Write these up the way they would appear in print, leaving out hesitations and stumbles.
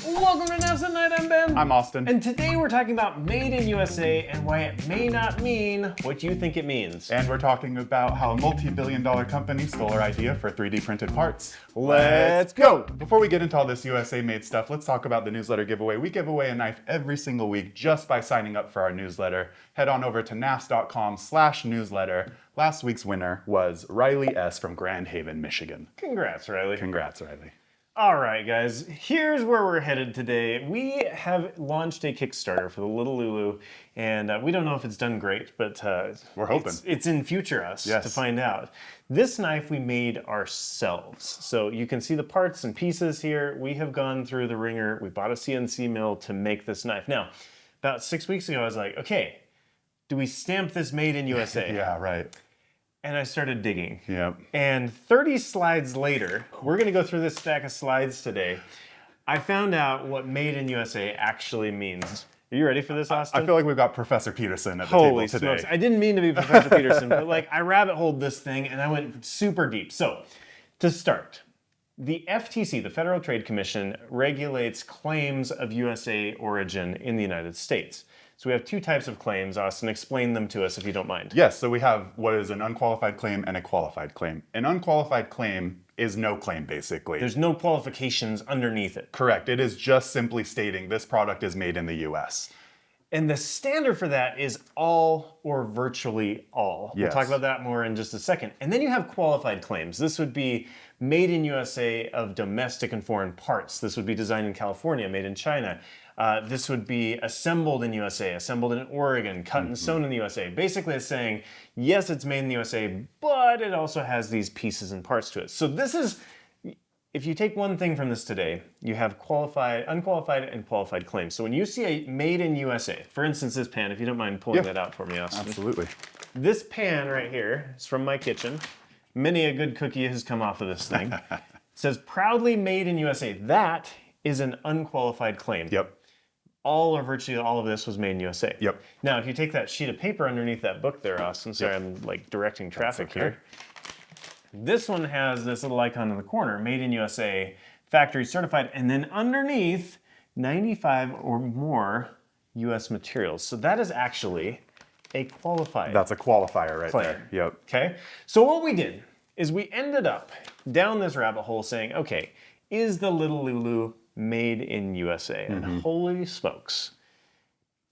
Welcome to Knafs at Night, I'm Ben. I'm Austin. And today we're talking about Made in USA and why it may not mean what you think it means. And we're talking about how a multi-billion-dollar company stole our idea for 3D printed parts. Let's go! Before we get into all this USA-made stuff, let's talk about the newsletter giveaway. We give away a knife every single week just by signing up for our newsletter. Head on over to knafs.com/newsletter. Last week's winner was Riley S. from Grand Haven, Michigan. Congrats, Riley. Congrats, Riley. All right, guys, here's where we're headed today. We have launched a Kickstarter for the Little Lulu, and we don't know if it's done great, but we're hoping. It's in future us to find out. This knife we made ourselves. So you can see the parts and pieces here. We have gone through the ringer. We bought a CNC mill to make this knife. Now, about 6 weeks ago, I was like, okay, do we stamp this Made in USA? Yeah, right. And I started digging. Yep. And 30 slides later, we're gonna go through this stack of slides today. I found out what Made in USA actually means. Are you ready for this, Austin? I feel like we've got Professor Peterson at the table today. Smokes. I didn't mean to be Professor Peterson, but like I rabbit holed this thing and I went super deep. So, to start, the FTC, the Federal Trade Commission, regulates claims of USA origin in the United States. So we have two types of claims. Austin, explain them to us if you don't mind. Yes, so we have what is an unqualified claim and a qualified claim. An unqualified claim is no claim, basically. There's no qualifications underneath it. Correct. It is just simply stating this product is made in the US. And the standard for that is all or virtually all. Yes. We'll talk about that more in just a second. And then you have qualified claims. This would be made in USA of domestic and foreign parts. This would be designed in California, made in China. This would be assembled in USA, assembled in Oregon, cut and sewn in the USA. Basically it's saying, yes, it's made in the USA, but it also has these pieces and parts to it. So this is, if you take one thing from this today, you have qualified, unqualified, and qualified claims. So when you see a Made in USA, for instance, this pan, if you don't mind pulling that out for me, Austin. Absolutely. This pan right here is from my kitchen. Many a good cookie has come off of this thing. It says, proudly made in USA. That is an unqualified claim. Yep. All or virtually all of this was made in USA. Yep. Now, if you take that sheet of paper underneath that book there, Austin, sorry, I'm like directing traffic here. This one has this little icon in the corner, Made in USA, factory certified, and then underneath, 95 or more US materials. So that is actually a qualified That's a qualifier right claim. there. Yep. Okay, so what we did is we ended up down this rabbit hole saying, okay, is the Little Lulu made in USA? And holy smokes,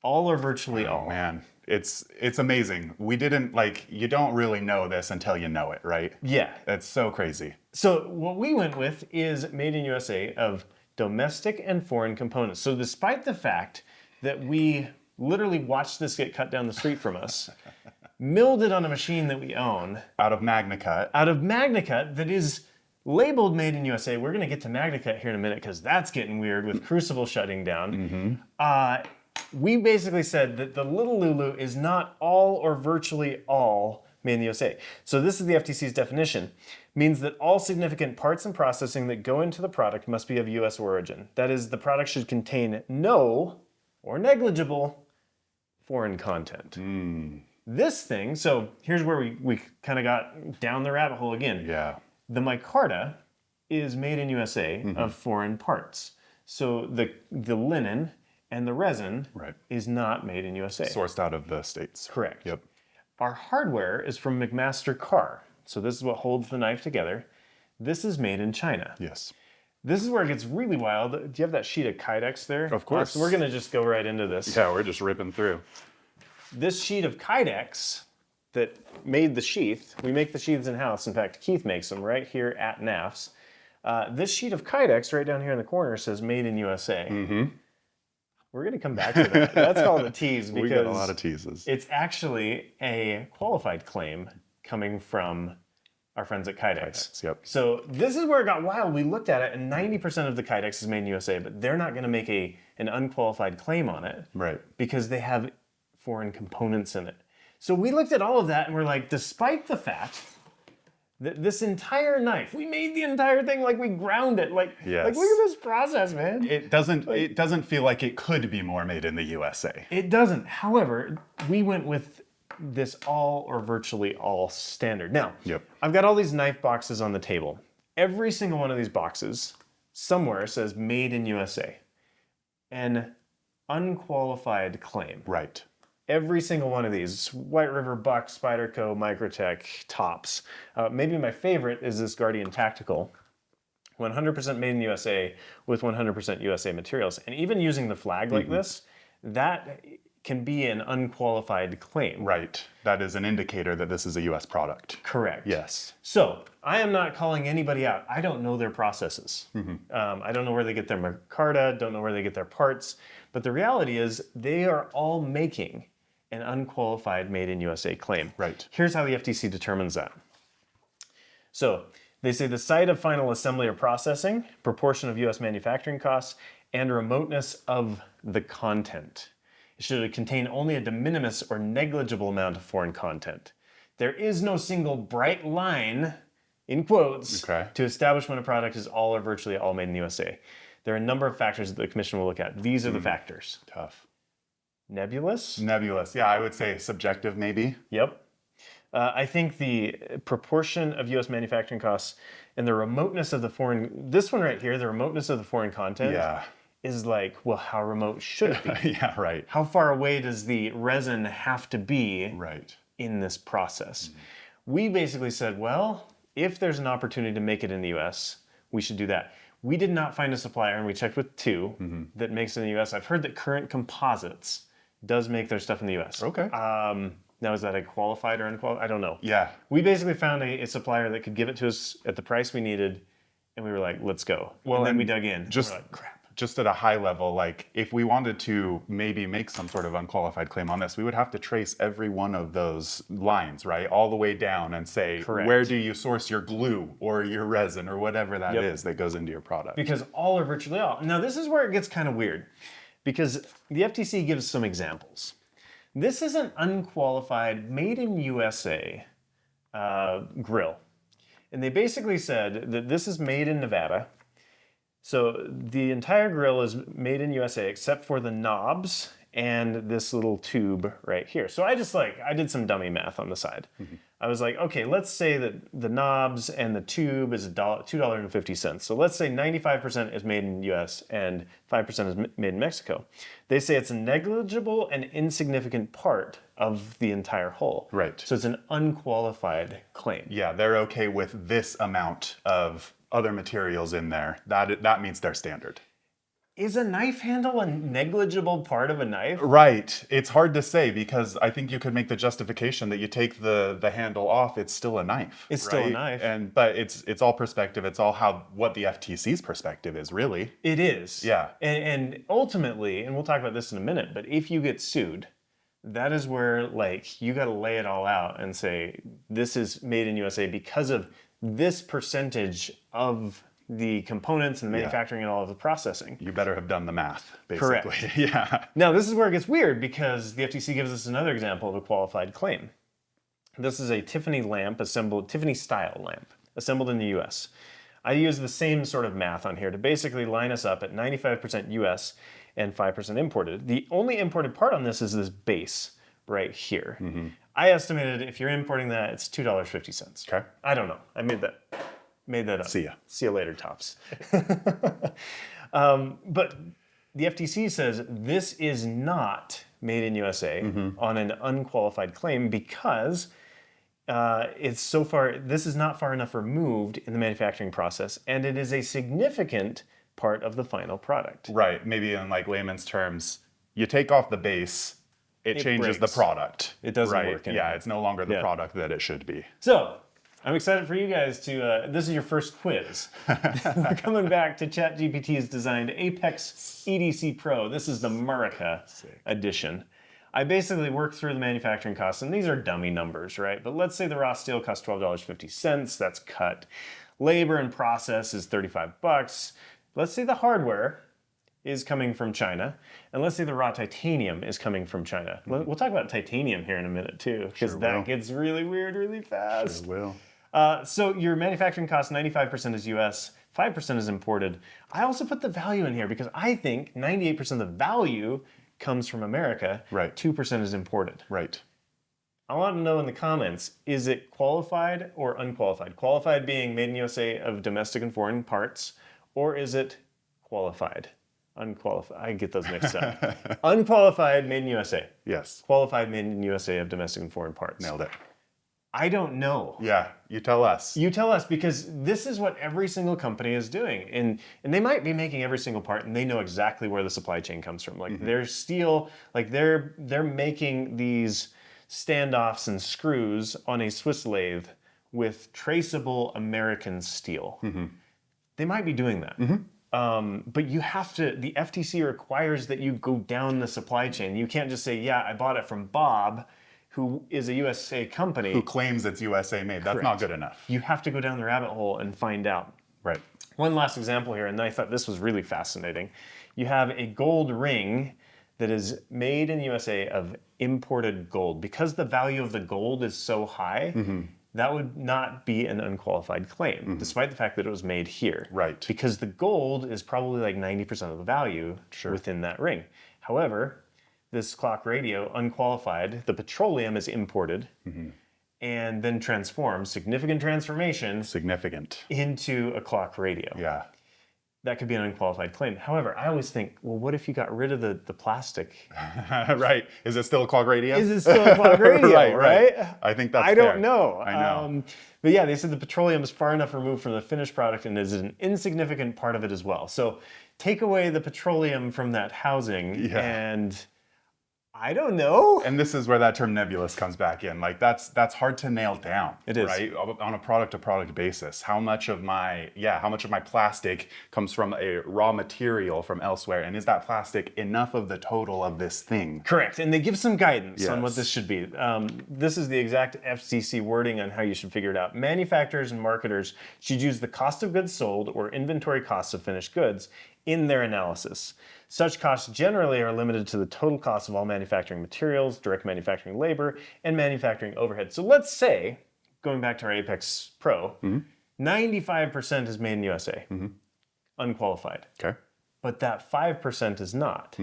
all or virtually all. Man, it's amazing. We didn't, you don't really know this until you know it, right? Yeah. That's so crazy. So what we went with is made in USA of domestic and foreign components. So despite the fact that we literally watched this get cut down the street from us, milled it on a machine that we own. Out of MagnaCut. Out of MagnaCut that is labeled Made in USA. We're going to get to MagnaCut here in a minute because that's getting weird with Crucible shutting down. We basically said that the Little Lulu is not all or virtually all made in the USA. So this is the FTC's definition. Means that all significant parts and processing that go into the product must be of US origin. That is, the product should contain no or negligible foreign content. This thing, so here's where we kind of got down the rabbit hole again. Yeah. The micarta is made in USA of foreign parts. So the linen and the resin is not made in USA. Sourced out of the States. Correct. Yep. Our hardware is from McMaster Carr. So this is what holds the knife together. This is made in China. Yes. This is where it gets really wild. Do you have that sheet of Kydex there? Of course. So we're going to just go right into this. Yeah, we're just ripping through. This sheet of Kydex that made the sheath, we make the sheaths in-house. In fact, Keith makes them right here at Knafs. This sheet of Kydex right down here in the corner says Made in USA. We're going to come back to that. That's called a tease because we got a lot of teases. It's actually a qualified claim coming from our friends at Kydex. Yep. So this is where it got wild. We looked at it, and 90% of the Kydex is made in USA, but they're not going to make an unqualified claim on it, Right. Because they have foreign components in it. So we looked at all of that, and we're like, despite the fact that this entire knife, we made the entire thing, like we ground it, like look at this process, man. It doesn't feel like it could be more made in the USA. It doesn't. However, we went with this all or virtually all standard. Now, I've got all these knife boxes on the table. Every single one of these boxes somewhere says Made in USA. an unqualified claim. Right. Every single one of these, White River, Buck, Spyderco, Microtech, Tops. Maybe my favorite is this Guardian Tactical. 100% made in USA with 100% USA materials. And even using the flag like this, that can be an unqualified claim. Right. That is an indicator that this is a US product. Correct. Yes. So I am not calling anybody out. I don't know their processes. I don't know where they get their micarta, don't know where they get their parts. But the reality is they are all making an unqualified made in USA claim. Right. Here's how the FTC determines that. So they say the site of final assembly or processing, proportion of US manufacturing costs, and remoteness of the content. It should contain only a de minimis or negligible amount of foreign content. There is no single bright line, in quotes, to establish when a product is all or virtually all made in the USA. There are a number of factors that the Commission will look at. These are the factors. Tough. Nebulous? Nebulous. Yeah, I would say subjective maybe. Yep. I think the proportion of U.S. manufacturing costs and the remoteness of the foreign, this one right here, the remoteness of the foreign content is like, well, how remote should it be? Yeah, right. How far away does the resin have to be Right. in this process? We basically said, well, if there's an opportunity to make it in the U.S., we should do that. We did not find a supplier, and we checked with two that makes it in the U.S. I've heard that Current Composites does make their stuff in the U.S. Okay. Now, is that a qualified or unqualified? I don't know. Yeah. We basically found a supplier that could give it to us at the price we needed, and we were like, let's go. Well, and then and we dug in. just- We're like, crap. Just at a high level, like if we wanted to maybe make some sort of unqualified claim on this, we would have to trace every one of those lines, right? All the way down and say, Correct. Where do you source your glue or your resin or whatever that is that goes into your product? Because all or virtually all. Now, this is where it gets kind of weird, because the FTC gives some examples. This is an unqualified, made in USA grill. And they basically said that this is made in Nevada. So the entire grill is made in USA except for the knobs and this little tube right here. So I did some dummy math on the side. I was like, okay, let's say that the knobs and the tube is $2.50. So let's say 95% is made in US and 5% is made in Mexico. They say it's a negligible and insignificant part of the entire whole. Right. So it's an unqualified claim. Yeah, they're okay with this amount of other materials in there. That meets their standard. Is a knife handle a negligible part of a knife? Right. It's hard to say because I think you could make the justification that you take the handle off, it's still a knife. It's still a knife. But it's all perspective. It's all what the FTC's perspective is, really. It is. Yeah. And ultimately, and we'll talk about this in a minute, but if you get sued, that is where you got to lay it all out and say, this is made in USA because of this percentage of the components and the manufacturing and all of the processing. You better have done the math, basically. Correct. Yeah. Now, this is where it gets weird because the FTC gives us another example of a qualified claim. This is a Tiffany style lamp, assembled in the US. I use the same sort of math on here to basically line us up at 95% US and 5% imported. The only imported part on this is this base right here. I estimated if you're importing that, it's $2.50. Okay. I don't know. I made that up. See ya. See you later, Tops. But the FTC says this is not made in USA on an unqualified claim because this is not far enough removed in the manufacturing process, and it is a significant part of the final product. Right. Maybe in layman's terms, you take off the base, it changes breaks. the product. It doesn't right? work anymore. Yeah, it's no longer the product that it should be. So, I'm excited for you guys to, this is your first quiz. We're coming back to ChatGPT's designed Apex EDC Pro. This is the Murica edition. I basically worked through the manufacturing costs, and these are dummy numbers, right? But let's say the raw steel costs $12.50, that's cut. Labor and process is $35. Let's say the hardware is coming from China, and let's say the raw titanium is coming from China. We'll talk about titanium here in a minute too, because that gets really weird really fast. Sure will. So your manufacturing cost, 95% is US, 5% is imported. I also put the value in here because I think 98% of the value comes from America, Right. 2% is imported. Right. I want to know in the comments, is it qualified or unqualified? Qualified being made in USA of domestic and foreign parts, or is it qualified? Unqualified. I get those mixed up. Unqualified made in USA. Yes. Qualified made in USA of domestic and foreign parts. Nailed it. I don't know. Yeah, you tell us. You tell us, because this is what every single company is doing. And they might be making every single part, and they know exactly where the supply chain comes from. Like their steel, like they're making these standoffs and screws on a Swiss lathe with traceable American steel. They might be doing that. But you have to, the FTC requires that you go down the supply chain. You can't just say, yeah, I bought it from Bob, who is a USA company. Who claims it's USA made. That's not good enough. You have to go down the rabbit hole and find out. Right. One last example here, and I thought this was really fascinating. You have a gold ring that is made in the USA of imported gold. Because the value of the gold is so high, that would not be an unqualified claim, despite the fact that it was made here. Right. Because the gold is probably like 90% of the value within that ring. However, this clock radio, unqualified, the petroleum is imported and then transformed, significant transformation. Significant. Into a clock radio. Yeah. That could be an unqualified claim. However, I always think, well, what if you got rid of the plastic? Right. Is it still a clock radio? Is it still a clock radio, right? I think that's I fair. don't know. I know. But yeah, they said the petroleum is far enough removed from the finished product and is an insignificant part of it as well. So take away the petroleum from that housing and I don't know. And this is where that term nebulous comes back in. Like that's hard to nail down. It is. Right? On a product to product basis. How much of my plastic comes from a raw material from elsewhere, and is that plastic enough of the total of this thing? Correct. And they give some guidance on what this should be. This is the exact FCC wording on how you should figure it out. Manufacturers and marketers should use the cost of goods sold or inventory costs of finished goods in their analysis. Such costs generally are limited to the total cost of all manufacturing materials, direct manufacturing labor, and manufacturing overhead. So let's say, going back to our Apex Pro, 95% is made in USA, unqualified. Okay. But that 5% is not.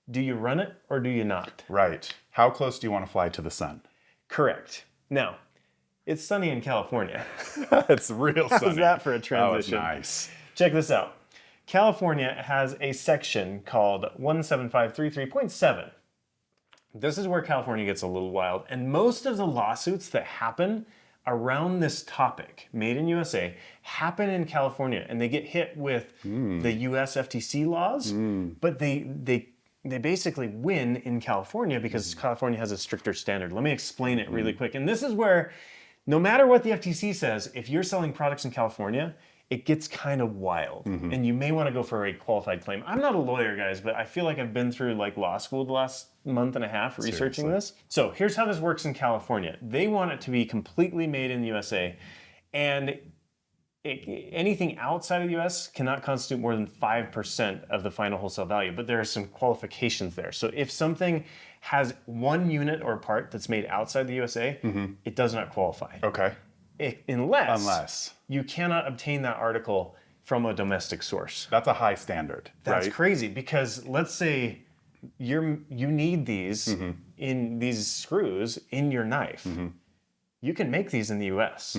Do you run it or do you not? Right. How close do you want to fly to the sun? Correct. Now, it's sunny in California. It's real sunny. How's that for a transition? Oh, nice. Check this out. California has a section called 17533.7. This is where California gets a little wild. And most of the lawsuits that happen around this topic, made in USA, happen in California. And they get hit with the US FTC laws, but they basically win in California because California has a stricter standard. Let me explain it really quick. And this is where, no matter what the FTC says, if you're selling products in California, it gets kind of wild, and you may want to go for a qualified claim. I'm not a lawyer, guys, but I feel like I've been through like law school the last month and a half researching this. So here's how this works in California. They want it to be completely made in the USA, and anything outside of the US cannot constitute more than 5% of the final wholesale value, but there are some qualifications there. So if something has one unit or part that's made outside the USA, it does not qualify. Okay. Unless you cannot obtain that article from a domestic source. That's a high standard. That's right? crazy, because let's say you need these in these screws in your knife. You can make these in the US.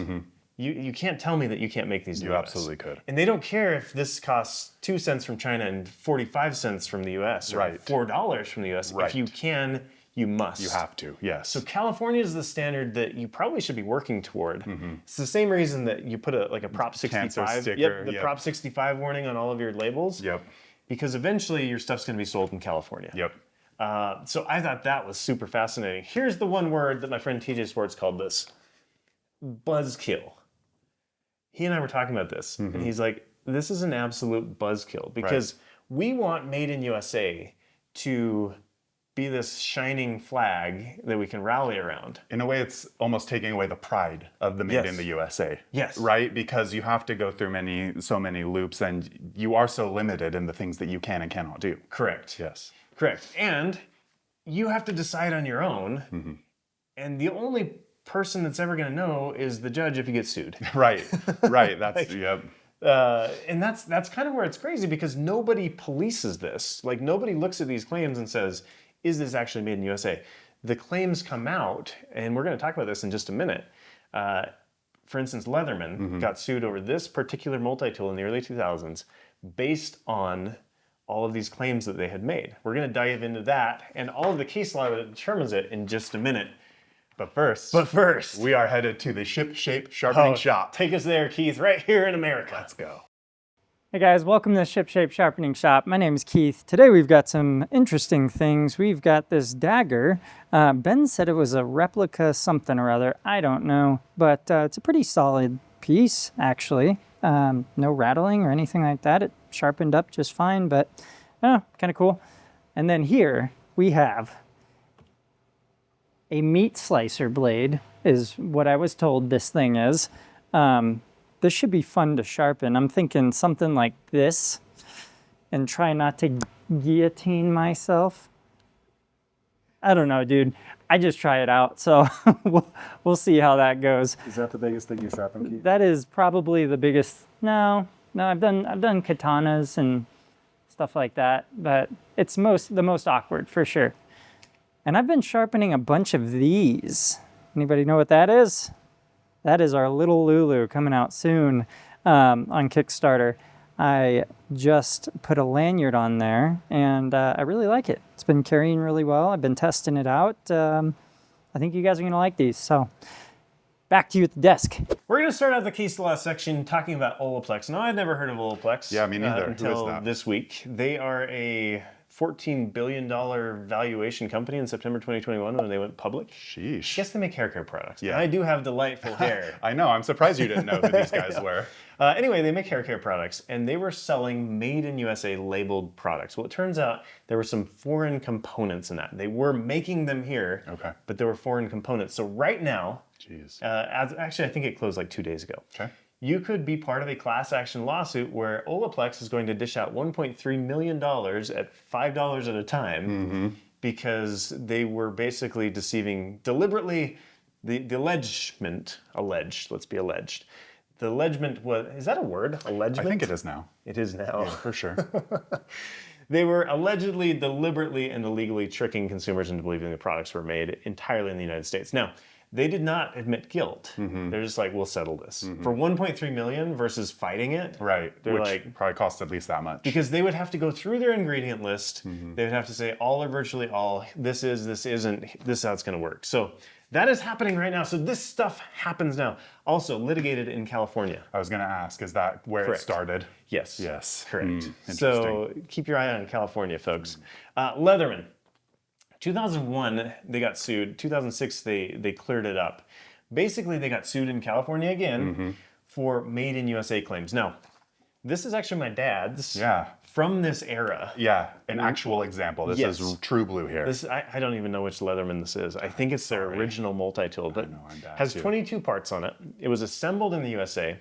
You can't tell me that you can't make these in the US. You absolutely could. And they don't care if this costs 2 cents from China and 45 cents from the US or $4 from the US. If you can, you must. You have to, yes. So California is the standard that you probably should be working toward. It's the same reason that you put a Prop 65 sticker, the Prop 65 warning on all of your labels. Because eventually your stuff's going to be sold in California. So I thought that was super fascinating. Here's the one word that my friend TJ Swartz called this: buzzkill. He and I were talking about this, and he's like, this is an absolute buzzkill, because we want Made in USA to be this shining flag that we can rally around. In a way, it's almost taking away the pride of the Made in the USA. Yes. Right? Because you have to go through so many loops, and you are so limited in the things that you can and cannot do. Correct. Yes. Correct. And you have to decide on your own, and the only person that's ever going to know is the judge if you get sued. Right. That's, and that's kind of where it's crazy, because nobody polices this. Like, nobody looks at these claims and says, is this actually made in USA? The claims come out, and we're going to talk about this in just a minute. For instance, Leatherman got sued over this particular multi-tool in the early 2000s based on all of these claims that they had made. We're going to dive into that and all of the case law that determines it in just a minute. But first, we are headed to the Ship Shape Sharpening Shop. Take us there, Keith, right here in America. Let's go. Hey guys, welcome to the Ship Shape Sharpening Shop. My name is Keith. Today we've got some interesting things. We've got this dagger. Ben said it was a replica something or other. I don't know, but it's a pretty solid piece, actually. No rattling or anything like that. It sharpened up just fine, but kind of cool. And then here we have a meat slicer blade, is what I was told this thing is. This should be fun to sharpen. I'm thinking something like this and try not to guillotine myself. I don't know, dude. I just try it out, so we'll see how that goes. Is that the biggest thing you sharpen, Keith? That is probably the biggest. No, I've done katanas and stuff like that, but it's the most awkward for sure. And I've been sharpening a bunch of these. Anybody know what that is? That is our little Lulu coming out soon on Kickstarter. I just put a lanyard on there, and I really like it. It's been carrying really well. I've been testing it out. I think you guys are going to like these. So back to you at the desk. We're going to start out the case law section talking about Olaplex. Now, I'd never heard of Olaplex. Yeah, me neither. Until Who is that? this week. They are a $14 billion valuation company in September 2021 when they went public. Sheesh. I guess they make hair care products. Yeah. And I do have delightful hair. I know. I'm surprised you didn't know who these guys were. Anyway, they make hair care products, and they were selling made in USA labeled products. Well, it turns out there were some foreign components in that. They were making them here, but there were foreign components. So right now, actually, I think it closed like 2 days ago. Okay. You could be part of a class action lawsuit where Olaplex is going to dish out $1.3 million at $5 at a time because they were basically deceiving deliberately. The allegement, let's be alleged. The allegement was, is that a word? Allegement? I think it is now. It is now. Yeah, for sure. They were allegedly, deliberately, and illegally tricking consumers into believing the products were made entirely in the United States. Now, they did not admit guilt. They're just like, we'll settle this. For $1.3 million versus fighting it. Right, they're which like, probably costs at least that much. because they would have to go through their ingredient list. They would have to say all or virtually all, this is, this isn't, this is how it's going to work. So that is happening right now. So this stuff happens now. Also litigated in California. I was going to ask, is that where it started? Yes. Yes. Correct. Interesting. So keep your eye on California, folks. Leatherman. 2001, they got sued. 2006, they cleared it up. Basically, they got sued in California again for made in USA claims. Now, this is actually my dad's from this era. Yeah, an actual example. This is True Blue here. This I don't even know which Leatherman this is. I think it's their original multi-tool, but has 22 parts on it. It was assembled in the USA.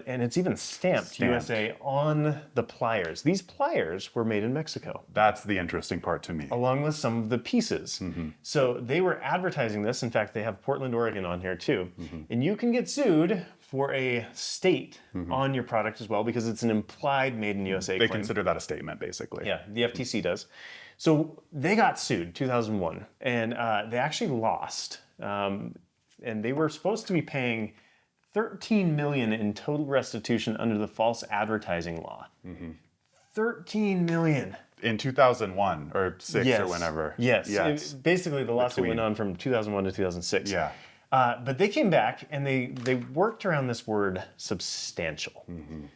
And it's even stamped USA on the pliers. These pliers were made in Mexico. That's the interesting part to me. Along with some of the pieces. So they were advertising this. In fact, they have Portland, Oregon on here too. And you can get sued for a state on your product as well because it's an implied made in USA They claim. consider that a statement, basically. Yeah, the FTC does. So they got sued 2001 and they actually lost. And they were supposed to be paying $13 million in total restitution under the false advertising law. $13 million. In 2001 or 6 or whenever. Yes. Basically, the lawsuit went on from 2001 to 2006. Yeah. But they came back and they worked around this word substantial.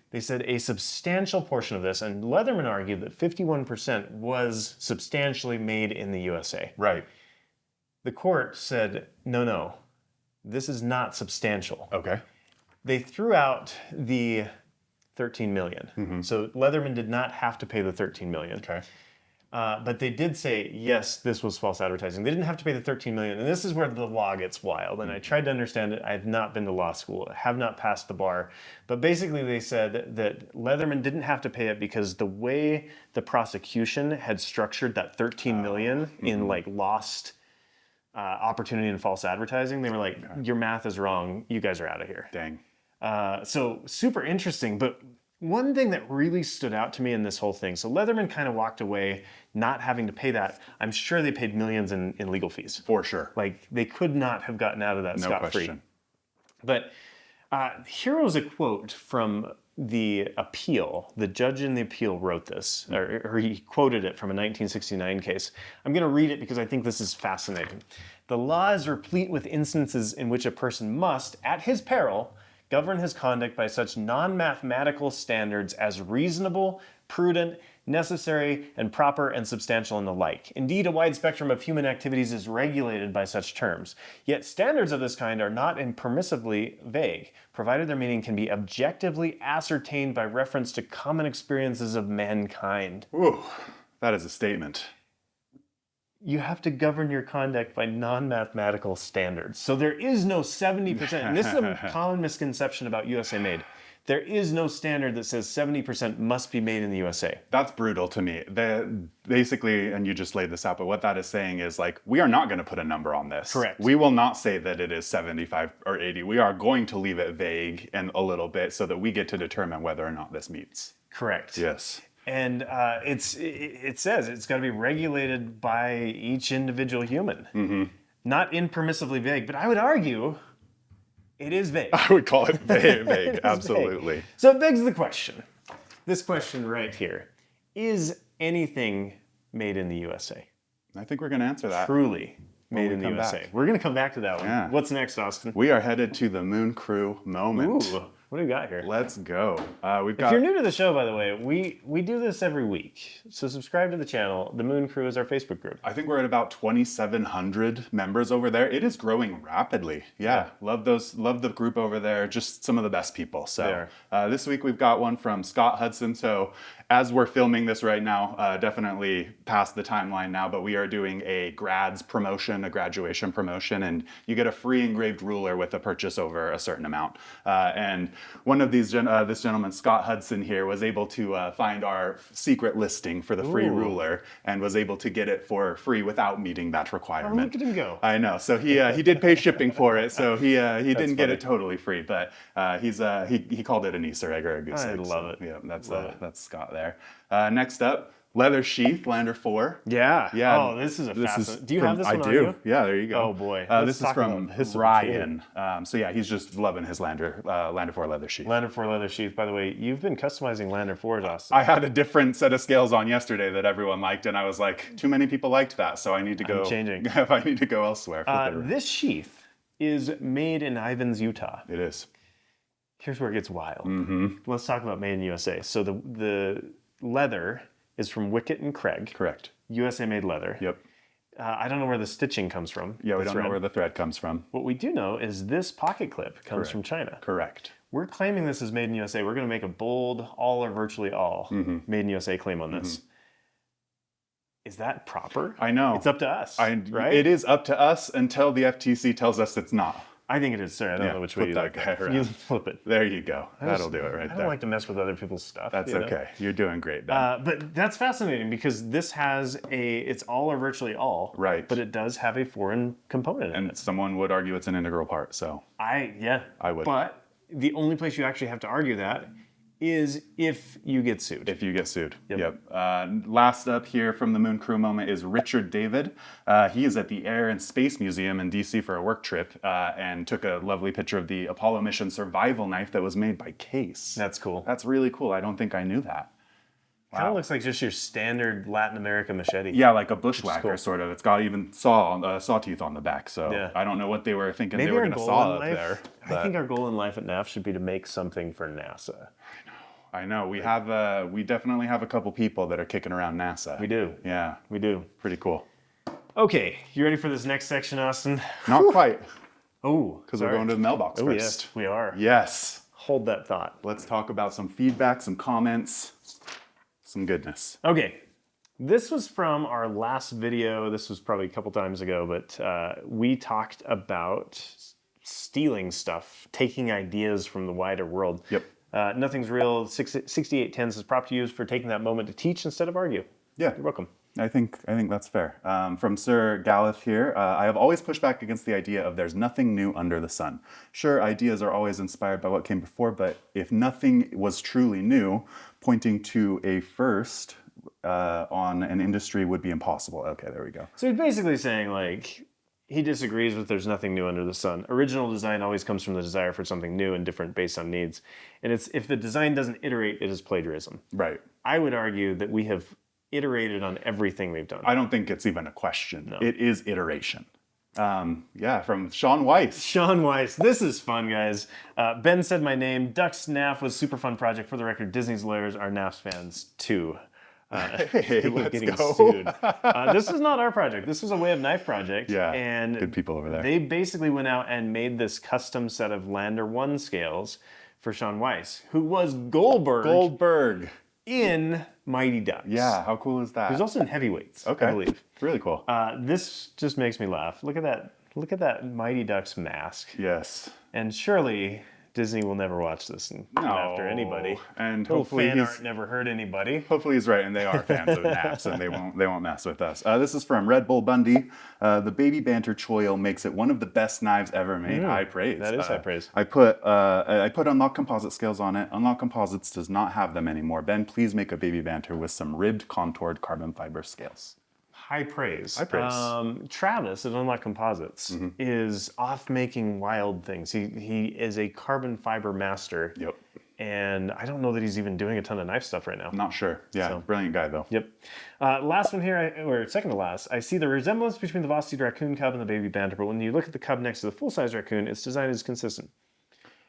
They said a substantial portion of this, and Leatherman argued that 51% was substantially made in the USA. Right. The court said, no, this is not substantial. Okay. They threw out the $13 million. So Leatherman did not have to pay the $13 million. Okay. But they did say, yes, this was false advertising. They didn't have to pay the $13 million. And this is where the law gets wild. And I tried to understand it. I have not been to law school. I have not passed the bar. But basically they said that Leatherman didn't have to pay it because the way the prosecution had structured that $13 million in like lost opportunity and false advertising, they were like, your math is wrong. You guys are out of here. Dang. So super interesting. But one thing that really stood out to me in this whole thing, so Leatherman kind of walked away not having to pay that. I'm sure they paid millions in legal fees. For sure. Like they could not have gotten out of that No scot-free. question. But here was a quote from the appeal, the judge in the appeal wrote this, or he quoted it from a 1969 case. I'm going to read it because I think this is fascinating. The law is replete with instances in which a person must, at his peril, govern his conduct by such non-mathematical standards as reasonable, prudent, necessary, and proper and substantial and the like. Indeed, a wide spectrum of human activities is regulated by such terms. Yet standards of this kind are not impermissibly vague, provided their meaning can be objectively ascertained by reference to common experiences of mankind. Ooh, that is a statement. You have to govern your conduct by non-mathematical standards. So there is no 70%, and this is a common misconception about USA Made. There is no standard that says 70% must be made in the USA. That's brutal to me. Basically, and you just laid this out, but what that is saying is like, we are not going to put a number on this. Correct. We will not say that it is 75 or 80. We are going to leave it vague and a little bit so that we get to determine whether or not this meets. Correct. Yes. And it says it's got to be regulated by each individual human. Not impermissibly vague, but I would argue it is vague. I would call it vague, It is absolutely. vague. So it begs the question, this question right here, is anything made in the USA? I think we're going to answer that. Truly made we in the come USA. back. We're going to come back to that one. Yeah. What's next, Austin? We are headed to the Moon Crew moment. Ooh, what do we got here? Let's go. We've If got. you're new to the show, by the way, we do this every week. So subscribe to the channel. The Moon Crew is our Facebook group. I think we're at about 2,700 members over there. It is growing rapidly. Yeah. Love the group over there. Just some of the best people. So this week we've got one from Scott Hudson. So as we're filming this right now, definitely past the timeline now, but we are doing a grads promotion, a graduation promotion, and you get a free engraved ruler with a purchase over a certain amount. And one of these, this gentleman, Scott Hudson here, was able to find our secret listing for the free ruler and was able to get it for free without meeting that requirement. Oh, look at him go. I know. So he did pay shipping for it, so he didn't get it totally free, but he called it an Easter egg or a goose egg. I love it. Yeah, that's Scott there. Next up, leather sheath, Lander 4. Yeah. Yeah. Oh, this is a fascinating. Do you have this one I on do. you? Yeah, there you go. Oh boy. This is from Ryan. So yeah, he's just loving his Lander 4 leather sheath. Lander 4 leather sheath. By the way, you've been customizing Lander 4s, Austin. I had a different set of scales on yesterday that everyone liked, and I was like, too many people liked that, so I need to go. I'm changing. If I need to go elsewhere. This sheath is made in Ivins, Utah. It is. Here's where it gets wild. Let's talk about made in USA. So the leather is from Wickett and Craig. Correct. USA made leather. Yep. I don't know where the stitching comes from. Yeah, we don't know where the thread comes from. What we do know is this pocket clip comes from China. Correct. We're claiming this is made in USA. We're going to make a bold, all or virtually all made in USA claim on this. Is that proper? I know. It's up to us, right? It is up to us until the FTC tells us it's not. I think it is, sir. I don't know which way you flip like that guy it. around. You flip it. There you go. That'll do it right there. I don't like to mess with other people's stuff. That's okay. You're doing great, Ben. But that's fascinating because this has it's all or virtually all. Right. But it does have a foreign component in And it. someone would argue it's an integral part, so. I would. But the only place you actually have to argue that is if you get sued. If you get sued. Yep. Last up here from the Moon Crew moment is Richard David. He is at the Air and Space Museum in DC for a work trip and took a lovely picture of the Apollo mission survival knife that was made by Case. That's cool. That's really cool. I don't think I knew that. Kind of looks like just your standard Latin America machete. Yeah, like a bushwhacker, cool. sort of. It's got even saw teeth on the back, so I don't know what they were thinking Maybe they were our going to goal saw in up life, there. I think our goal in life at Knafs should be to make something for NASA. I know. We definitely have a couple people that are kicking around NASA. We do. Yeah, We do. pretty cool. Okay, you ready for this next section, Austin? Not quite, Oh, because we're going to the mailbox Oh, first. yes, we are. Yes. Hold that thought. Let's talk about some feedback, some comments, some goodness. Okay, this was from our last video. This was probably a couple times ago, but we talked about stealing stuff, taking ideas from the wider world. Yep. Nothing's real. 6810 is prop to use for taking that moment to teach instead of argue. Yeah. You're welcome. I think that's fair. From Sir Galith here, I have always pushed back against the idea of there's nothing new under the sun. Sure, ideas are always inspired by what came before, but if nothing was truly new, pointing to a first on an industry would be impossible. Okay, there we go. So he's basically saying, like, he disagrees with there's nothing new under the sun. Original design always comes from the desire for something new and different based on needs. And it's if the design doesn't iterate, it is plagiarism. Right. I would argue that we have iterated on everything we've done. I don't think it's even a question. No. It is iteration. From Sean Weiss. Sean Weiss. This is fun, guys. Ben said my name. Ducks NAF was super fun project. For the record, Disney's lawyers are NAF's fans too. Hey, let's getting go. sued. This is not our project. This was a Way of Knife project. Yeah, and good people over there. They basically went out and made this custom set of Lander 1 scales for Sean Weiss, who was Goldberg in Mighty Ducks. Yeah, how cool is that? He was also in Heavyweights, Okay. I believe. Really cool. This just makes me laugh. Look at that. Look at that Mighty Ducks mask. Yes. And surely Disney will never watch this and come after anybody. And Little hopefully fan he's, art never hurt anybody. hopefully he's right, and they are fans of naps, and they won't mess with us. This is from Red Bull Bundy. The baby banter choil makes it one of the best knives ever made. High praise. That is high praise. I put Unlock Composite scales on it. Unlock Composites does not have them anymore. Ben, please make a baby banter with some ribbed, contoured carbon fiber scales. High praise. High praise. Travis at Unlock Composites is off making wild things. He is a carbon fiber master. Yep. And I don't know that he's even doing a ton of knife stuff right now. Not sure. Yeah, brilliant guy though. Yep. Last one here, or second to last, I see the resemblance between the Voss raccoon cub and the baby banter, but when you look at the cub next to the full-size raccoon, its design is consistent.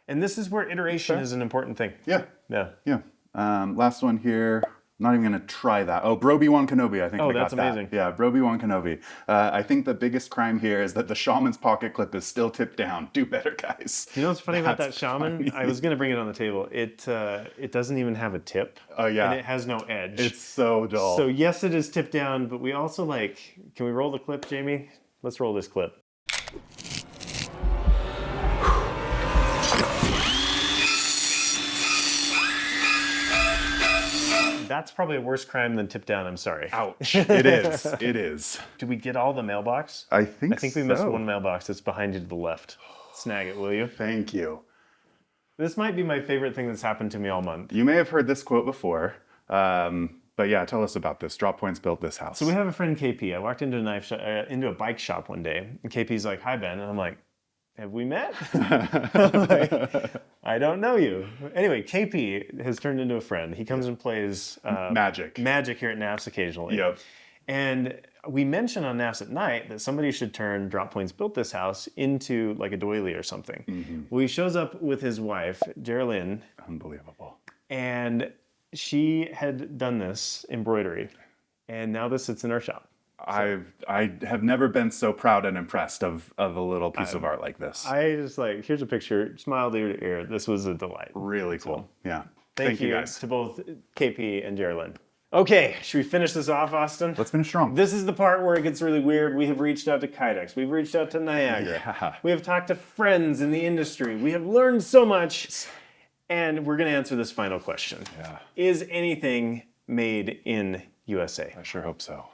And this is where iteration is an important thing. Yeah. Yeah. Yeah. Last one here. Not even going to try that. Oh, Broby-Wan Kenobi. I think I got that's amazing. that. Yeah, Broby-Wan Kenobi. I think the biggest crime here is that the shaman's pocket clip is still tipped down. Do better, guys. You know what's funny about that That's shaman? funny. I was going to bring it on the table. It doesn't even have a tip. Oh, yeah. And it has no edge. It's so dull. So yes, it is tipped down, but we also can we roll the clip, Jamie? Let's roll this clip. That's probably a worse crime than tip down, I'm sorry. Ouch. It is. It is. Did we get all the mailbox? I think we missed one mailbox. It's behind you to the left. Snag it, will you? Thank you. This might be my favorite thing that's happened to me all month. You may have heard this quote before, but yeah, tell us about this. Drop Points built this house. So we have a friend, KP. I walked into into a bike shop one day, and KP's like, "Hi, Ben," and I'm like, "Have we met?" I don't know you. Anyway, KP has turned into a friend. He comes and plays Magic here at Knafs occasionally. Yep. And we mentioned on Knafs at Night that somebody should turn Drop Points Built This House into like a doily or something. Mm-hmm. Well, he shows up with his wife, Geraldine, Unbelievable. and she had done this embroidery, and now this sits in our shop. I have never been so proud and impressed of a little piece of art like this. I just here's a picture, smile ear to ear. This was a delight. Really cool. Yeah. Thank you guys. to both KP and Geraldine. Okay, should we finish this off, Austin? Let's finish strong. This is the part where it gets really weird. We have reached out to Kydex. We've reached out to Niagara. Yeah. We have talked to friends in the industry. We have learned so much. And we're going to answer this final question. Yeah. Is anything made in USA? I sure hope so.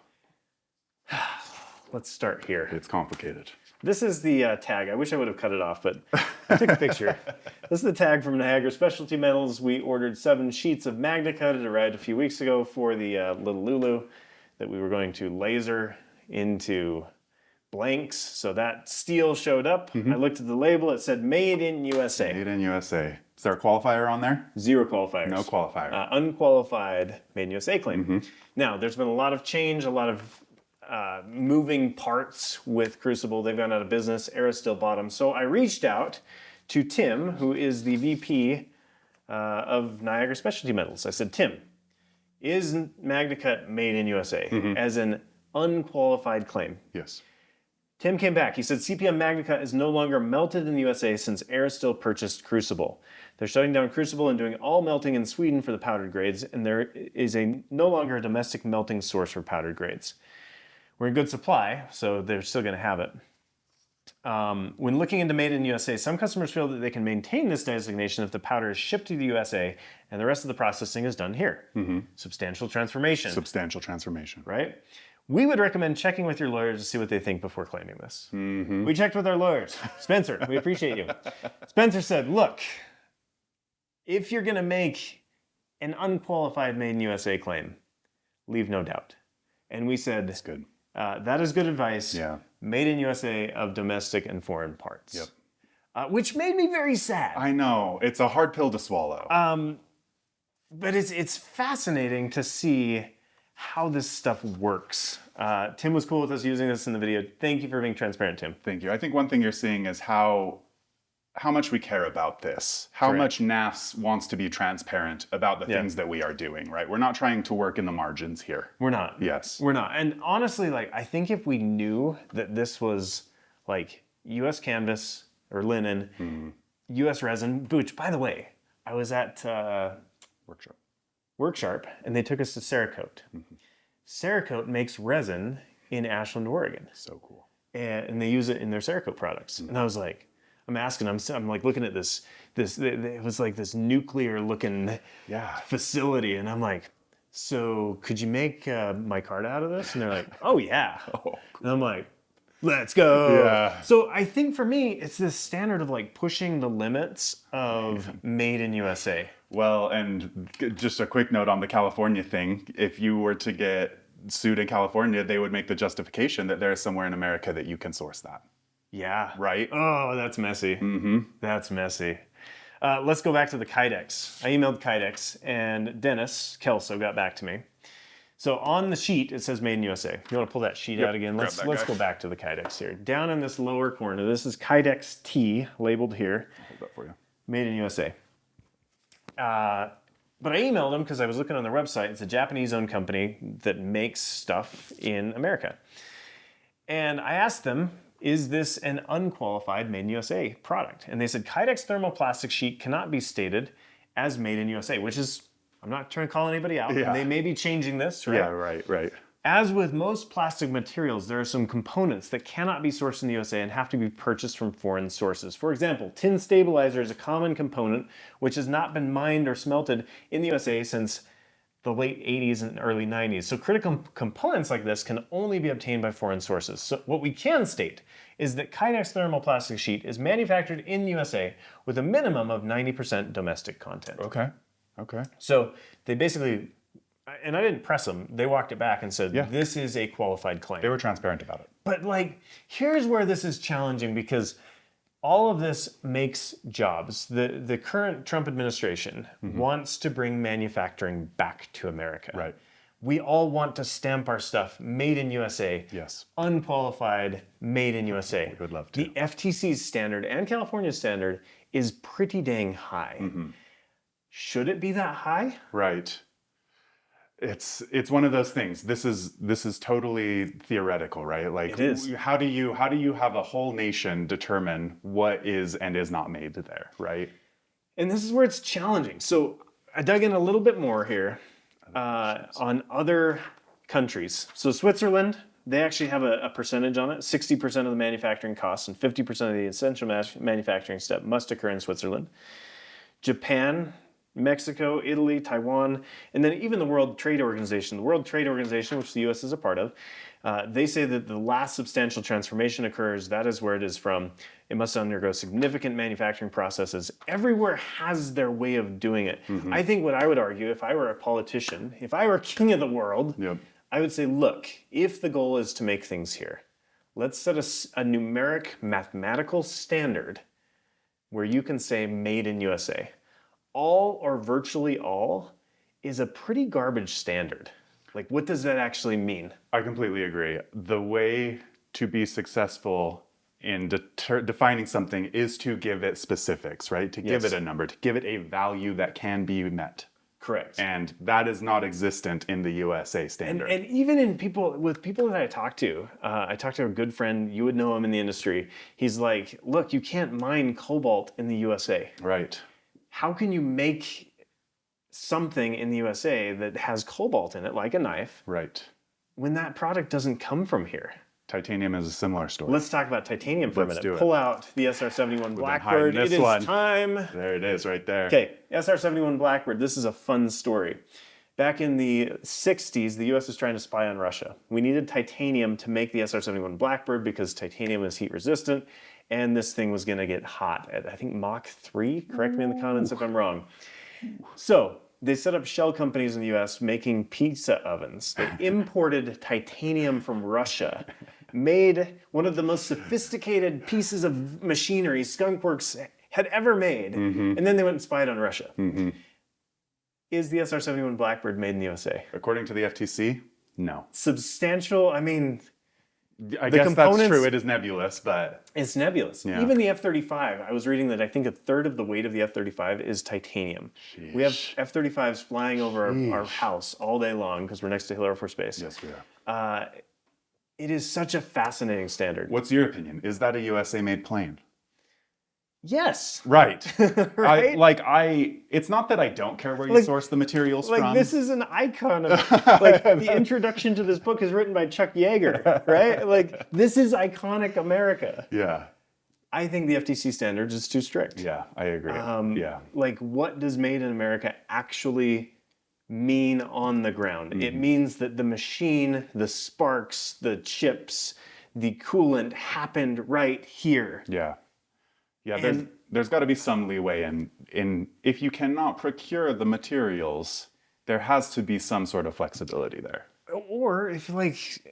Let's start here. It's complicated. This is the tag. I wish I would have cut it off, but I took a picture. This is the tag from Niagara Specialty Metals. We ordered 7 sheets of Magna-Cut. It arrived a few weeks ago for the little Lulu that we were going to laser into blanks. So that steel showed up. I looked at the label. It said Made in USA. Made in USA. Is there a qualifier on there? 0 qualifiers. No qualifier. Unqualified Made in USA claim. Now, there's been a lot of change, a lot of moving parts with Crucible. They've gone out of business. Era still bought them. So I reached out to Tim, who is the VP of Niagara Specialty Metals. I said, Tim, is Magna-Cut made in USA as an unqualified claim? Yes. Tim came back. He said CPM Magna-Cut is no longer melted in the USA since Aristil purchased Crucible. They're shutting down Crucible and doing all melting in Sweden for the powdered grades, and there is no longer a domestic melting source for powdered grades. We're in good supply, so they're still going to have it. When looking into Made in USA, some customers feel that they can maintain this designation if the powder is shipped to the USA and the rest of the processing is done here. Substantial transformation. Substantial transformation. Right? We would recommend checking with your lawyers to see what they think before claiming this. We checked with our lawyers. Spencer, we appreciate you. Spencer said, look, if you're going to make an unqualified Made in USA claim, leave no doubt. And we said, That's good. That is good advice. Yeah. Made in USA of domestic and foreign parts. Yep. Which made me very sad. I know. It's a hard pill to swallow. But it's fascinating to see how this stuff works. Tim was cool with us using this in the video. Thank you for being transparent, Tim. Thank you. I think one thing you're seeing is how much we care about this, how Correct. much Knafs wants to be transparent about the things that we are doing, right? We're not trying to work in the margins here. We're not. Yes. We're not. And honestly, like, I think if we knew that this was like US canvas or linen, US resin, which, by the way, I was at Worksharp and they took us to Cerakote. Cerakote makes resin in Ashland, Oregon. So cool. And they use it in their Cerakote products. And I was like, I'm asking, I'm like looking at this, it was like this nuclear looking facility. And I'm like, so could you make micarta out of this? And they're like, oh yeah. And I'm like, let's go. Yeah. So I think for me, it's this standard of like pushing the limits of made in USA. Well, and just a quick note on the California thing. If you were to get sued in California, they would make the justification that there is somewhere in America that you can source that. Yeah. Right? Oh, that's messy. That's messy. Let's go back to the Kydex. I emailed Kydex, and Dennis Kelso got back to me. So on the sheet, it says Made in USA. You want to pull that sheet out again? Let's go back to the Kydex here. Down in this lower corner, this is Kydex T, labeled here. I'll hold that for you. Made in USA. But I emailed them because I was looking on their website. It's a Japanese-owned company that makes stuff in America. And I asked them, is this an unqualified Made in USA product? And they said, Kydex thermoplastic sheet cannot be stated as Made in USA, which is, I'm not trying to call anybody out. Yeah. They may be changing this, right? Yeah, right. As with most plastic materials, there are some components that cannot be sourced in the USA and have to be purchased from foreign sources. For example, tin stabilizer is a common component which has not been mined or smelted in the USA since the late 80s and early 90s. So critical components like this can only be obtained by foreign sources. So what we can state is that Kydex thermoplastic sheet is manufactured in the USA with a minimum of 90% domestic content. Okay. So they basically, and I didn't press them, they walked it back and said, this is a qualified claim. They were transparent about it. But like, here's where this is challenging because all of this makes jobs. The current Trump administration wants to bring manufacturing back to America. Right. We all want to stamp our stuff made in USA. Yes. Unqualified made in USA. We would love to. The FTC's standard and California's standard is pretty dang high. Should it be that high? Right. It's one of those things. This is totally theoretical, right? Like, it is. How do you have a whole nation determine what is and is not made there, right? And this is where it's challenging. So I dug in a little bit more here on other countries. So Switzerland, they actually have a percentage on it. 60% of the manufacturing costs and 50% of the essential manufacturing step must occur in Switzerland. Japan, Mexico, Italy, Taiwan, and then even the World Trade Organization. The World Trade Organization, which the U.S. is a part of, they say that the last substantial transformation occurs, that is where it is from. It must undergo significant manufacturing processes. Everywhere has their way of doing it. I think what I would argue, if I were a politician, if I were king of the world, I would say, look, if the goal is to make things here, let's set a numeric mathematical standard where you can say made in USA. All or virtually all is a pretty garbage standard. Like, what does that actually mean? I completely agree. The way to be successful in defining something is to give it specifics, right? To give it a number, to give it a value that can be met. Correct. And that is not existent in the USA standard. And even in people that I talk to a good friend, you would know him in the industry. He's like, look, you can't mine cobalt in the USA. Right. How can you make something in the USA that has cobalt in it, like a knife, Right. when that product doesn't come from here? Titanium is a similar story. Let's talk about titanium for a minute. do it. Pull out the SR-71 Blackbird. hiding It this is one. time. There it is, right there. Okay, SR-71 Blackbird. This is a fun story. Back in the 60s, the US was trying to spy on Russia. We needed titanium to make the SR-71 Blackbird because titanium is heat resistant, and this thing was going to get hot at, I think, Mach 3. Correct me in the comments if I'm wrong. So they set up shell companies in the U.S. making pizza ovens. They imported titanium from Russia, made one of the most sophisticated pieces of machinery Skunkworks had ever made, and then they went and spied on Russia. Is the SR-71 Blackbird made in the USA? According to the FTC, no. Substantial, I mean... I guess that's true. It is nebulous, but... It's nebulous. Yeah. Even the F-35, I was reading that I think a third of the weight of the F-35 is titanium. Sheesh. We have F-35s flying over our house all day long because we're next to Hill Air Force Base. Yes, we are. It is such a fascinating standard. What's your opinion? Is that a USA-made plane? Yes. Right. Right? It's not that I don't care where you source the materials from. This is an icon of, the introduction to this book is written by Chuck Yeager, right? This is iconic America. Yeah. I think the FTC standards is too strict. Yeah, I agree. Yeah. What does made in America actually mean on the ground? It means that the machine, the sparks, the chips, the coolant happened right here. Yeah. Yeah, there's got to be some leeway in if you cannot procure the materials, there has to be some sort of flexibility there. Or if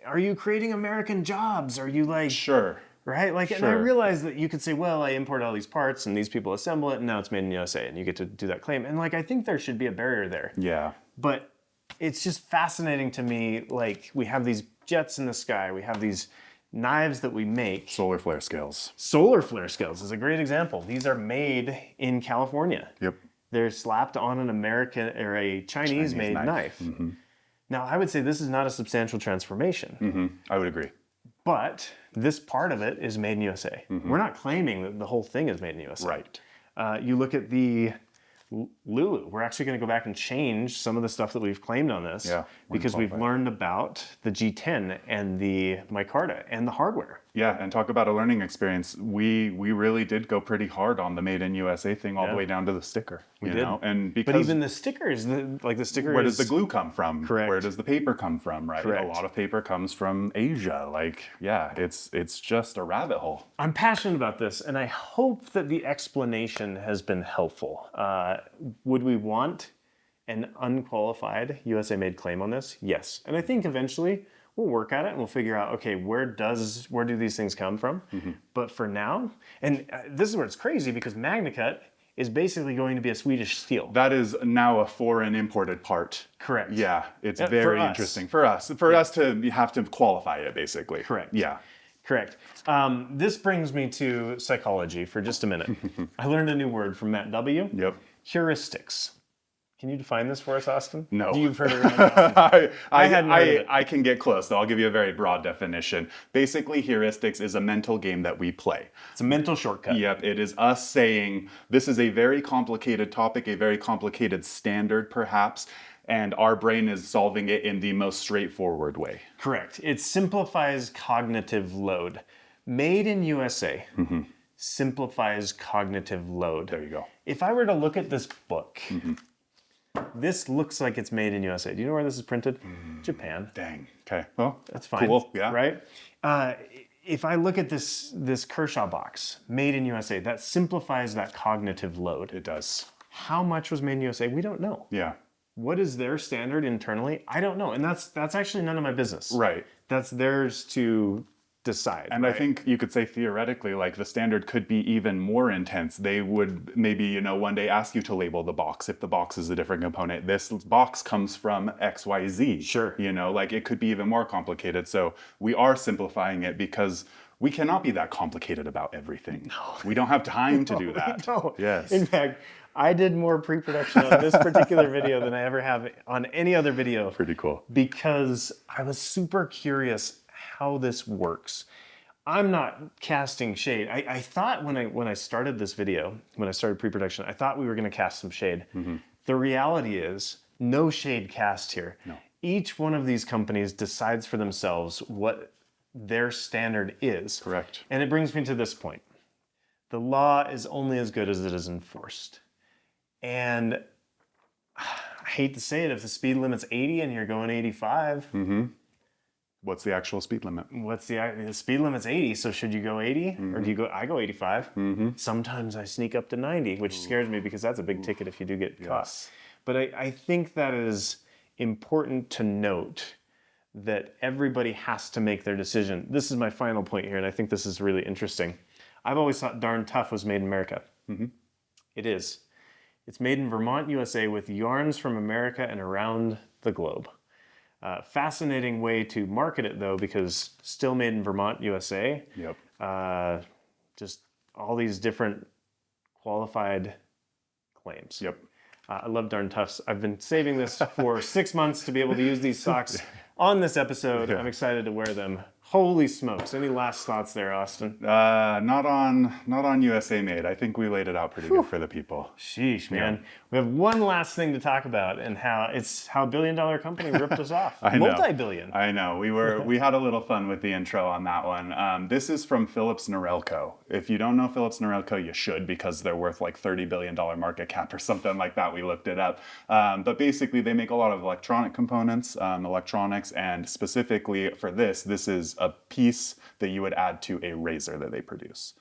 are you creating American jobs? Are you Sure. Right? Sure. And I realize that you could say, well, I import all these parts and these people assemble it and now it's made in the USA and you get to do that claim. And I think there should be a barrier there. Yeah. But it's just fascinating to me, we have these jets in the sky, we have these knives that we make. Solar flare scales. Solar flare scales is a great example. These are made in California. Yep. They're slapped on an American or a Chinese-made knife. Now, I would say this is not a substantial transformation. I would agree. But this part of it is made in USA. We're not claiming that the whole thing is made in the USA. Right. You look at the Lulu. We're actually going to go back and change some of the stuff that we've claimed on this because we've learned about the G10 and the micarta and the hardware. Yeah, and talk about a learning experience. We really did go pretty hard on the Made in USA thing all the way down to the sticker. We did. And because but even the stickers, the sticker where does the glue come from? Correct. Where does the paper come from? Right. Correct. A lot of paper comes from Asia. It's just a rabbit hole. I'm passionate about this, and I hope that the explanation has been helpful. Would we want an unqualified USA-made claim on this? Yes. And I think eventually we'll work at it and we'll figure out, okay, where do these things come from? But for now, and this is where it's crazy because MagnaCut is basically going to be a Swedish steel. That is now a foreign imported part. Correct. Yeah, it's very interesting for us. For us to have to qualify it, basically. Correct. Yeah. Correct. This brings me to psychology for just a minute. I learned a new word from Matt W. Yep. Heuristics. Can you define this for us, Austin? No. You've heard it around. I can get close, though. I'll give you a very broad definition. Basically, heuristics is a mental game that we play. It's a mental shortcut. Yep, it is us saying, this is a very complicated topic, a very complicated standard, perhaps, and our brain is solving it in the most straightforward way. Correct. It simplifies cognitive load. Made in USA simplifies cognitive load. There you go. If I were to look at this book, this looks like it's made in USA. Do you know where this is printed? Japan. Dang. Okay. Well, that's fine. Cool. Yeah. Right? If I look at this Kershaw box, made in USA, that simplifies that cognitive load. It does. How much was made in USA? We don't know. Yeah. What is their standard internally? I don't know. And that's actually none of my business. Right. That's theirs to decide. And I think you could say theoretically, the standard could be even more intense. They would maybe, one day ask you to label the box if the box is a different component. This box comes from XYZ. Sure. It could be even more complicated. So we are simplifying it because we cannot be that complicated about everything. No. We don't have time to do that. No. Yes. In fact, I did more pre-production on this particular video than I ever have on any other video. Pretty cool. Because I was super curious how this works. I'm not casting shade. I thought when I started this video, when I started pre-production, I thought we were going to cast some shade. The reality is no shade cast here. No. Each one of these companies decides for themselves what their standard is. Correct. And it brings me to this point. The law is only as good as it is enforced. And I hate to say it, if the speed limit's 80 and you're going 85, what's the actual speed limit? The speed limit's 80, so should you go 80 or do you go? I go 85. Sometimes I sneak up to 90, which scares me because that's a big ticket if you do get caught. But I think that is important to note, that everybody has to make their decision. This is my final point here, and I think this is really interesting. I've always thought Darn Tough was made in America. It is. It's made in Vermont, USA, with yarns from America and around the globe. Fascinating way to market it, though, because still made in Vermont, USA. Yep. Just all these different qualified claims. Yep. I love Darn Toughs. I've been saving this for 6 months to be able to use these socks on this episode. Yeah. I'm excited to wear them. Holy smokes. Any last thoughts there, Austin? Not on USA Made. I think we laid it out pretty good for the people. Sheesh, man. We have one last thing to talk about, and how a billion-dollar company ripped us off. I know. Multi-billion. I know. We had a little fun with the intro on that one. This is from Philips Norelco. If you don't know Philips Norelco, you should, because they're worth like $30 billion market cap or something like that. We looked it up. But basically, they make a lot of electronic components, electronics, and specifically for this is a piece that you would add to a razor that they produce.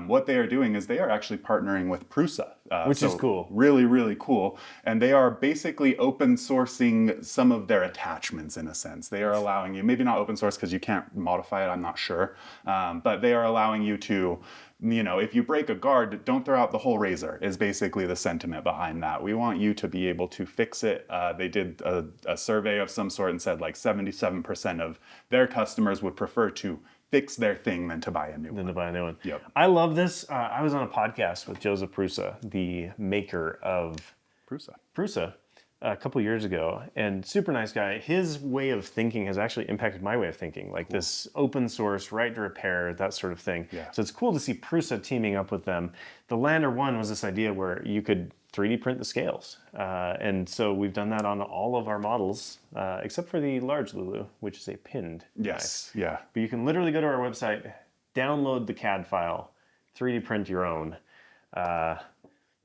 What they are doing is they are actually partnering with Prusa. Which is cool. Really, really cool. And they are basically open sourcing some of their attachments in a sense. They are allowing you, maybe not open source because you can't modify it, I'm not sure. But they are allowing you to, if you break a guard, don't throw out the whole razor, is basically the sentiment behind that. We want you to be able to fix it. They did a survey of some sort and said like 77% of their customers would prefer to fix their thing than to buy a new one. Yep. I love this. I was on a podcast with Joseph Prusa, the maker of Prusa, a couple years ago, and super nice guy. His way of thinking has actually impacted my way of thinking, like this open source, right to repair, that sort of thing. Yeah. So it's cool to see Prusa teaming up with them. The Lander 1 was this idea where you could 3D print the scales. And so we've done that on all of our models, except for the large Lulu, which is a pinned knife. Yeah. But you can literally go to our website, download the CAD file, 3D print your own.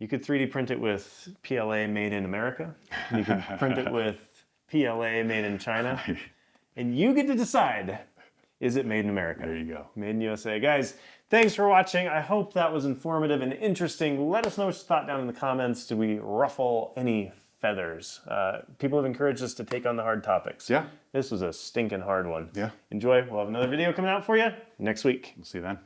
You could 3D print it with PLA made in America. You could print it with PLA made in China. And you get to decide, is it made in America? There you go. Made in USA. Guys, thanks for watching. I hope that was informative and interesting. Let us know what you thought down in the comments. Do we ruffle any feathers? People have encouraged us to take on the hard topics. Yeah. This was a stinking hard one. Yeah. Enjoy. We'll have another video coming out for you next week. We'll see you then.